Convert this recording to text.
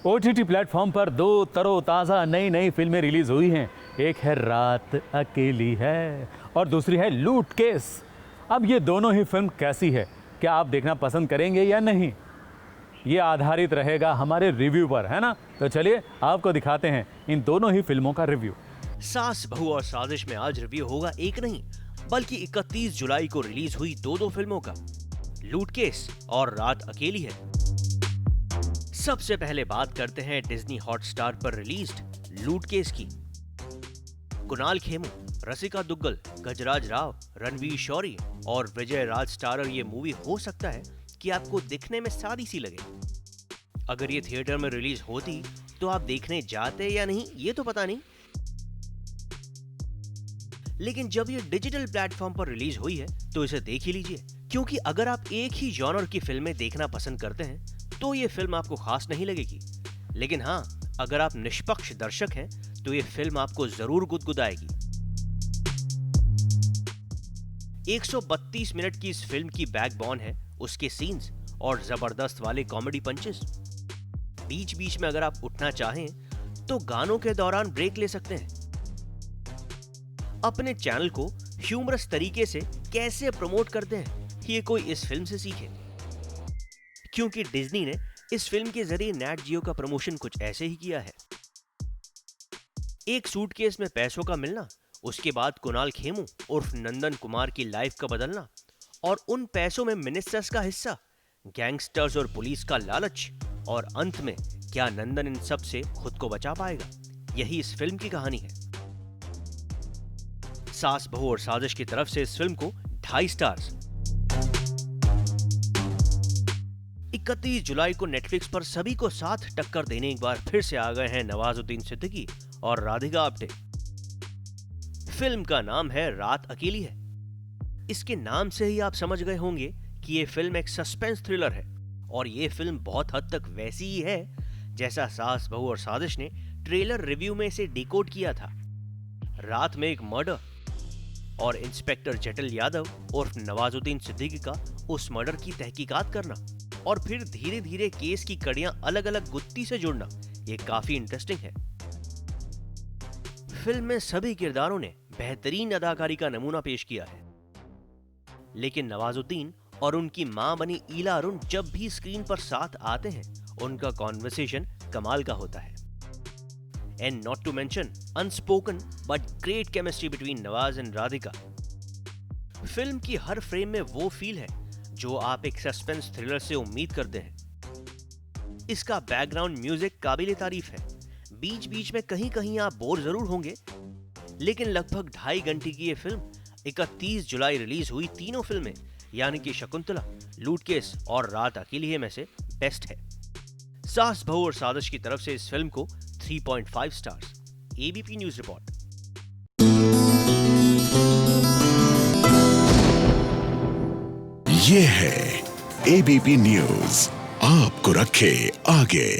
OTT platform पर दो तरोताज़ा नई नई फिल्में रिलीज हुई हैं। एक है रात अकेली है और दूसरी है लूट केस। अब ये दोनों ही फिल्म कैसी है, क्या आप देखना पसंद करेंगे या नहीं, ये आधारित रहेगा हमारे रिव्यू पर, है ना। तो चलिए आपको दिखाते हैं इन दोनों ही फिल्मों का रिव्यू। सास बहू और साजिश में आज रिव्यू होगा एक नहीं बल्कि 31 जुलाई को रिलीज हुई दो फिल्मों का, लूट केस और रात अकेली है। सबसे पहले बात करते हैं डिज्नी हॉटस्टार पर रिलीज्ड लूट केस की। कुणाल खेमू, रसिका दुग्गल, गजराज राव, रणवीर शौरी और विजय राज स्टारर ये मूवी हो सकता है कि आपको दिखने में सादी सी लगे। अगर ये थिएटर में रिलीज होती तो आप देखने जाते या नहीं ये तो पता नहीं, लेकिन जब ये डिजिटल प्लेटफॉर्म पर रिलीज हुई है तो इसे देख ही लीजिए, क्योंकि अगर आप एक ही जॉनर की फिल्में देखना पसंद करते हैं तो ये फिल्म आपको खास नहीं लगेगी, लेकिन हाँ, अगर आप निष्पक्ष दर्शक हैं तो ये फिल्म आपको जरूर गुदगुदाएगी। 132 मिनट की इस फिल्म की बैकबोन है उसके सीन्स और जबरदस्त वाले कॉमेडी पंचेस। बीच बीच में अगर आप उठना चाहें तो गानों के दौरान ब्रेक ले सकते हैं। अपने चैनल को ह्यूमरस तरीके से कैसे प्रमोट करते हैं ये कोई इस फिल्म से सीखे, क्योंकि डिज्नी ने इस फिल्म के जरिए नेट जियो का प्रमोशन कुछ ऐसे ही किया है। एक सूटकेस में पैसों का मिलना, उसके बाद कुणाल खेमू उर्फ नंदन कुमार की लाइफ का बदलना और उन पैसों में मिनिस्टर्स का हिस्सा, गैंगस्टर्स और पुलिस का लालच और अंत में क्या नंदन इन सब से खुद को बचा पाएगा, यही इस फिल्म की कहानी है। सास बहू और साजिश की तरफ से इस फिल्म को 2.5 स्टार्स। 31 जुलाई को नेटफ्लिक्स पर सभी को साथ टक्कर देने एक बार फिर से आ गए हैं नवाजुद्दीन सिद्दीकी और राधिका आप्टे। फिल्म का नाम है रात अकेली है। इसके नाम से ही आप समझ गए होंगे कि ये फिल्म एक सस्पेंस थ्रिलर है और ये फिल्म बहुत हद तक वैसी ही है जैसा सास बहू और साजिश ने ट्रेलर रिव्यू में इसे डिकोड किया था। रात में एक मर्डर और इंस्पेक्टर जटिल यादव उर्फ नवाजुद्दीन सिद्दीकी का उस मर्डर की तहकीकात करना और फिर धीरे धीरे केस की कड़ियां अलग अलग गुत्थी से जोड़ना, ये काफी इंटरेस्टिंग है। फिल्म में सभी किरदारों ने बेहतरीन अदाकारी का नमूना पेश किया है, लेकिन नवाजुद्दीन और उनकी मां बनी ईला अरुण जब भी स्क्रीन पर साथ आते हैं उनका कॉन्वर्सेशन कमाल का होता है। And not to mention unspoken but great chemistry between Nawaz and Radhika. Film की हर फ्रेम में वो फील है जो आप एक सस्पेंस थ्रिलर से उम्मीद करते हैं। इसका बैकग्राउंड म्यूजिक काबिले तारीफ है। बीच बीच में कहीं कहीं आप बोर जरूर होंगे, लेकिन लगभग 2.5 घंटे की ये फिल्म 31 जुलाई रिलीज हुई तीनों फिल्में यानी कि शकुंतला, लूट केस और रात अकेली है में से बेस्ट है। सास बहू और साजिश की तरफ से इस फिल्म को 3.5 स्टार्स। ABP news report. ये है एबीपी न्यूज, आपको रखे आगे।